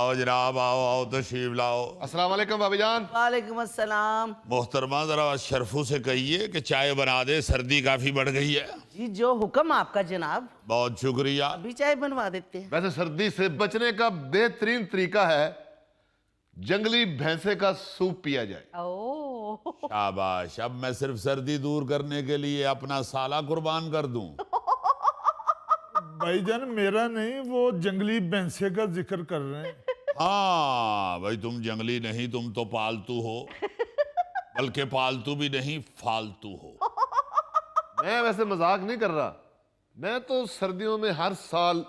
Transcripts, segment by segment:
आओ जनाब, आओ आओ, तशरीफ लाओ। अस्सलाम वालेकुम भाभी जान। वालेकुम अस्सलाम। मोहतरमा जरा शरफू से कहिए कि चाय बना दे, सर्दी काफी बढ़ गई है। जी जो हुक्म आपका जनाब। बहुत शुक्रिया। अभी चाय बनवा देते हैं। वैसे सर्दी से बचने का बेहतरीन तरीका है जंगली भैंसे का सूप पिया जाए। ओह शाबाश, अब मैं सिर्फ सर्दी दूर करने के लिए अपना साला कुर्बान कर दूं। भाईजान मेरा नहीं, वो जंगली भैंसे का जिक्र कर रहे हैं। हाँ भाई, तुम जंगली नहीं, तुम तो पालतू हो, बल्कि पालतू भी नहीं फालतू हो। मैं वैसे मजाक नहीं कर रहा, मैं तो सर्दियों में हर साल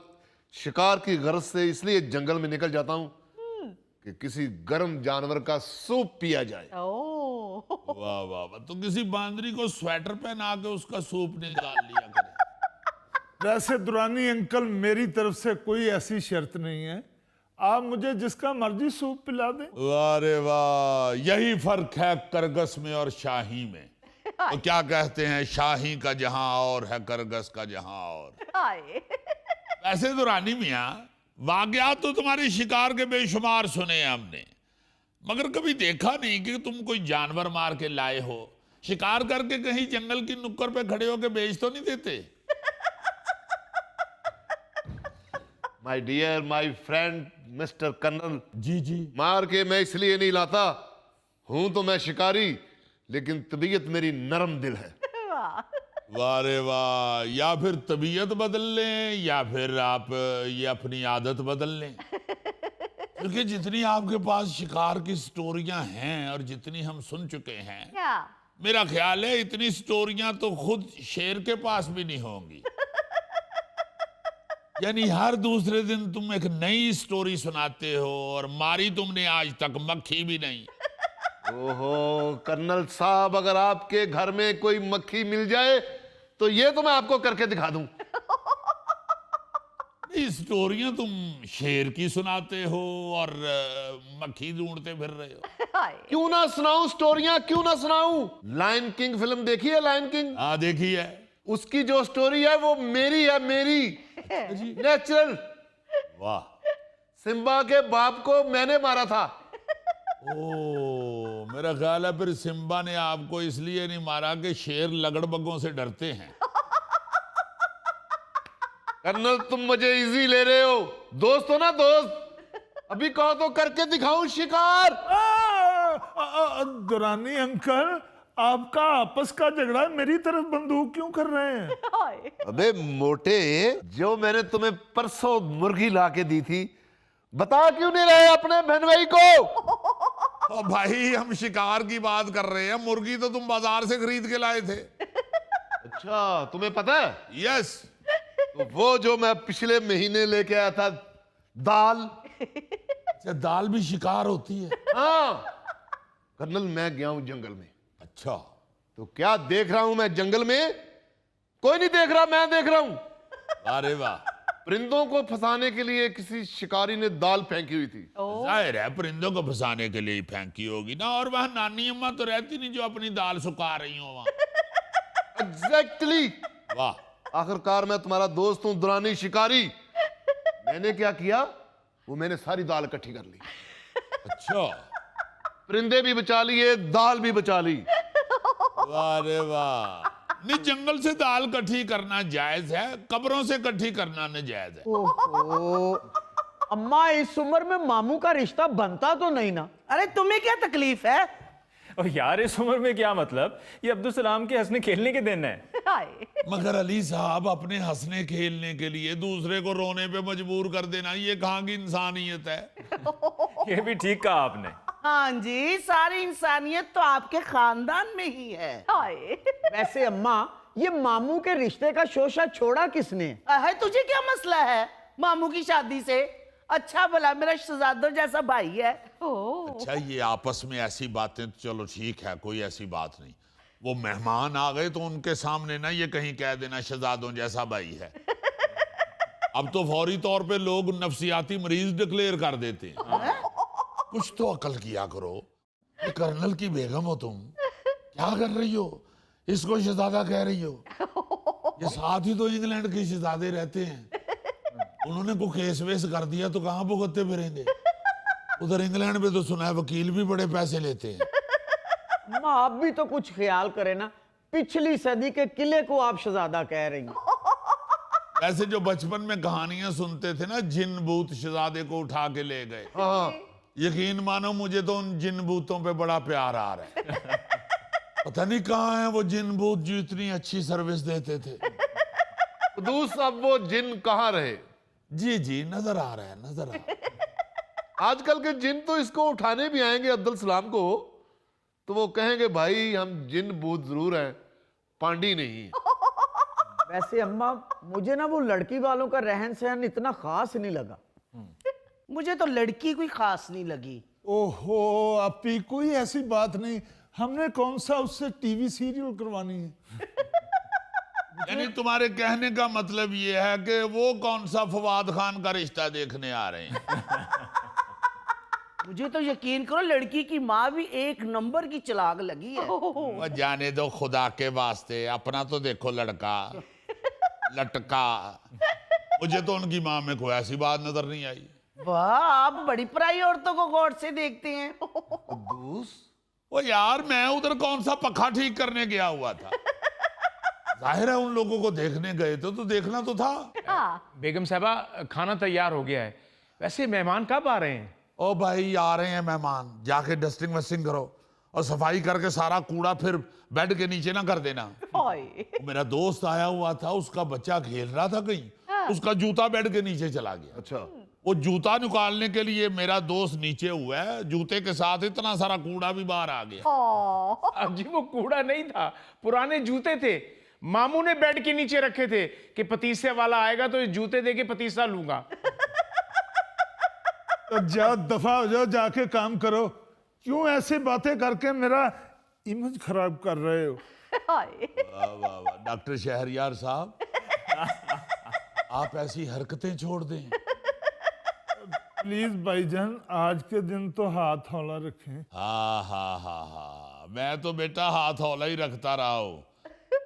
शिकार की गर्ज से इसलिए जंगल में निकल जाता हूं कि किसी गर्म जानवर का सूप पिया जाए। ओह वाह वाह वाह, तो किसी बांदरी को स्वेटर पहना के उसका सूप निकाल लिया करे। वैसे दुरानी अंकल, मेरी तरफ से कोई ऐसी शर्त नहीं है, आप मुझे जिसका मर्जी सूप पिला दें। वाह रे वाह, यही फर्क है करगस में और शाही में। तो क्या कहते हैं, शाही का जहां और है, करगस का जहां और। हाय वैसे तो रानी मियाँ, वाकयात तो तुम्हारे शिकार के बेशुमार सुने हैं हमने, मगर कभी देखा नहीं कि तुम कोई जानवर मार के लाए हो, शिकार करके कहीं जंगल की नुक्कड़ पे खड़े होके बेच तो नहीं देते। My dear my friend mister colonel, जी जी। मार के मैं इसलिए नहीं लाता, हूं तो मैं शिकारी, लेकिन तबीयत मेरी नरम दिल है। वाह रे वाह, या फिर तबीयत बदल लें या फिर आप ये अपनी आदत बदल लें, क्योंकि जितनी आपके पास शिकार की स्टोरियां हैं और जितनी हम सुन चुके हैं, क्या? मेरा ख्याल है इतनी स्टोरियां तो खुद शेर के पास भी नहीं होंगी। यानी हर दूसरे दिन तुम एक नई स्टोरी सुनाते हो, और मारी तुमने आज तक मक्खी भी नहीं। ओहो कर्नल साहब, अगर आपके घर में कोई मक्खी मिल जाए तो ये तो मैं आपको करके दिखा दूं। स्टोरियां तुम शेर की सुनाते हो और मक्खी ढूंढते फिर रहे हो। हाय क्यों ना सुनाऊं स्टोरियां, क्यों ना सुनाऊं। लायन किंग फिल्म देखी है? लायन किंग, हाँ देखी है। उसकी जो स्टोरी है वो मेरी है, मेरी नेचुरल। वाह। सिम्बा के बाप को मैंने मारा था। ओ, मेरा ख्याल है फिर सिम्बा ने आपको इसलिए नहीं मारा कि शेर लगड़बगों से डरते हैं। कर्नल तुम मुझे इजी ले रहे हो, दोस्त हो ना दोस्त, अभी कहो तो करके दिखाऊं शिकार। दुरानी अंकल, आपका आपस का झगड़ा, मेरी तरफ बंदूक क्यों कर रहे हैं? हाय अबे मोटे, जो मैंने तुम्हें परसों मुर्गी ला के दी थी, बता क्यों नहीं रहे अपने बहन भाई को? और भाई हम शिकार की बात कर रहे हैं, मुर्गी तो तुम बाजार से खरीद के लाए थे। अच्छा तुम्हें पता है? यस। तो वो जो मैं पिछले महीने लेके आया था, दाल। अच्छा, दाल भी शिकार होती है? हाँ कर्नल, मैं गया हूं जंगल में। अच्छा। तो क्या देख रहा हूं मैं जंगल में? कोई नहीं देख रहा, मैं देख रहा हूं। अरे वाह। परिंदों को फंसाने के लिए किसी शिकारी ने दाल फेंकी हुई थी। जाहिर है परिंदों को फंसाने के लिए ही फेंकी होगी ना, और वहां नानी अम्मा तो रहती नहीं जो अपनी दाल सुखा रही हो वहां। एग्जैक्टली। वाह। आखिरकार मैं तुम्हारा दोस्त हूं दुरानी शिकारी। मैंने क्या किया, वो मैंने सारी दाल इकट्ठी कर ली। अच्छा। परिंदे भी बचा लिए, दाल भी बचा ली। वाह रे वाह। नहीं, जंगल से दाल इकट्ठी करना जायज है, कब्रों से इकट्ठी करना नाजायज है। ओहो, अम्मा इस उम्र में मामू का रिश्ता बनता तो नहीं ना? अरे तुम्हें क्या तकलीफ है? और यार इस उम्र में क्या मतलब, ये अब्दुल सलाम के हंसने खेलने के दिन है। हाय मगर अली साहब, अपने हंसने खेलने के लिए दूसरे को रोने पे मजबूर कर देना, ये कहाँ की इंसानियत है? ये भी ठीक कहा आपने। हाँ जी, सारी इंसानियत तो आपके खानदान में ही है। हाय वैसे अम्मा, ये मामू के रिश्ते का शोशा छोड़ा किसने? है तुझे क्या मसला है मामू की शादी से? अच्छा भला मेरा शहजादों जैसा भाई है। अच्छा, ये आपस में ऐसी बातें तो चलो ठीक है, कोई ऐसी बात नहीं। वो मेहमान आ गए तो उनके सामने ना ये कहीं कह देना शहजादों जैसा भाई है। अब तो फौरी तौर पे लोग नफसियाती मरीज डिक्लेयर कर देते हैं। कुछ तो अकल किया करो। ये कर्नल की बेगम हो तुम, क्या कर रही हो? इसको शहजादा कह रही हो? ये साथ ही तो इंग्लैंड के शहजादे रहते हैं, उन्होंने को केस वेस कर दिया तो कहां भुगतते फिरेंगे? उधर इंग्लैंड में तो सुना है वकील भी बड़े पैसे लेते हैं। अम्मा आप भी तो कुछ ख्याल करें ना, पिछली सदी के किले को आप शहजादा कह रही हैं। वैसे जो बचपन में कहानियां सुनते थे ना, जिन भूत शहजादे को उठा के ले गए, हाँ, यकीन मानो मुझे तो उन जिन भूतों पे बड़ा प्यार आ रहा है। पता नहीं कहाँ है वो जिन भूत जो इतनी अच्छी सर्विस देते थे। कुदूस अब वो जिन कहाँ रहे? जी जी, नजर आ रहा है, नजर आ रहा है। आजकल के जिन तो इसको उठाने भी आएंगे अब्दुल सलाम को, तो वो कहेंगे भाई हम जिन भूत जरूर हैं, पांडी नहीं। वैसे अम्मा मुझे ना वो लड़की वालों का रहन सहन इतना खास नहीं लगा। मुझे तो लड़की कोई खास नहीं लगी। ओहो अपी, कोई ऐसी बात नहीं, हमने कौन सा उससे टीवी सीरियल करवानी है। यानी तुम्हारे कहने का मतलब ये है कि वो कौन सा फवाद खान का रिश्ता देखने आ रहे हैं। मुझे तो यकीन करो लड़की की माँ भी एक नंबर की चलाक लगी है। वो जाने दो खुदा के वास्ते, अपना तो देखो लड़का लटका। मुझे तो उनकी माँ में कोई ऐसी बात नजर नहीं आई। वाह, आप बड़ी पराई औरतों को गौर से देखते हैं। कुदूस ओ यार, मैं उधर कौन सा पखा ठीक करने गया हुआ था। जाहिर है उन लोगों को देखने गए थे तो देखना तो था। बेगम साहबा खाना तैयार हो गया है। वैसे मेहमान कब आ रहे हैं? ओ भाई आ रहे हैं मेहमान, जाके डस्टिंग वस्टिंग करो और सफाई करके सारा कूड़ा फिर बेड के नीचे ना कर देना। मेरा दोस्त आया हुआ था, उसका बच्चा खेल रहा था कहीं, उसका जूता बेड के नीचे चला गया। अच्छा, वो जूता निकालने के लिए मेरा दोस्त नीचे हुआ है, जूते के साथ इतना सारा कूड़ा भी बाहर आ गया। अब जी वो कूड़ा नहीं था, पुराने जूते थे। मामू ने बेड के नीचे रखे थे कि पतीसे वाला आएगा तो ये जूते दे के पतीसा लूंगा। तो जाओ दफा हो जाओ, जाके काम करो। क्यों ऐसी बातें करके मेरा इमेज खराब कर रहे हो? वाह वाह वाह, डॉक्टर शहरयार साहब, आप ऐसी हरकतें छोड़ दें। प्लीज भाईजान, आज के दिन तो हाथ हौला रखें। हा, मैं तो बेटा हाथ हौला ही रखता रहा हूं।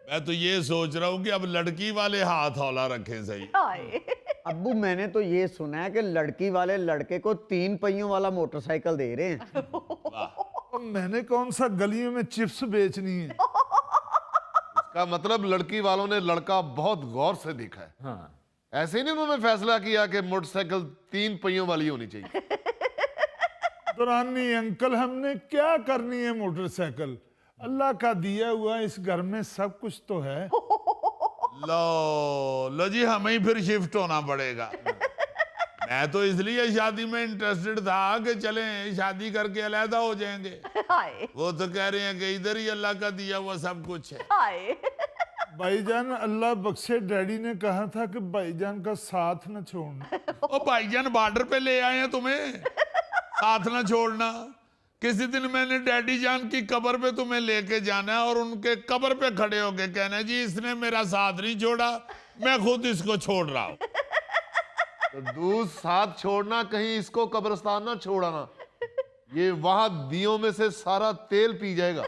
मैं तो ये सोच रहा हूं कि अब लड़की वाले हाथ हौला रखें सही। अब्बू मैंने तो ये सुना है कि लड़की वाले लड़के को 3 पहियों वाला मोटरसाइकिल दे रहे हैं। और मैंने कौन सा गलियों में चिप्स बेचनी है। इसका मतलब लड़की वालों ने लड़का बहुत गौर से देखा है। हाँ। ऐसे ही नहीं उन्होंने फैसला किया कि मोटरसाइकिल 3 पहियों वाली होनी चाहिए। दुरानी अंकल, हमने क्या करनी है मोटरसाइकिल? अल्लाह का दिया हुआ इस घर में सब कुछ तो है। लो जी, हमें ही फिर शिफ्ट होना पड़ेगा। मैं तो इसलिए शादी में इंटरेस्टेड था कि चलें शादी करके अलहदा हो जाएंगे। वो तो कह रहे हैं कि इधर ही अल्लाह का दिया हुआ सब कुछ है। भाईजान अल्लाह बख्शे, डैडी ने कहा था कि भाईजान का साथ न छोड़ना। ओ भाईजान बॉर्डर पे ले आए हैं तुम्हें, साथ ना छोड़ना। किसी दिन मैंने डैडी जान की कब्र पे तुम्हें लेके जाना है और उनके कब्र पे खड़े होके कहना है जी इसने मेरा साथ नहीं छोड़ा, मैं खुद इसको छोड़ रहा हूं। तो दूध साथ छोड़ना, कहीं इसको कब्रिस्तान ना छोड़ाना। ये वहां दियों में से सारा तेल पी जाएगा।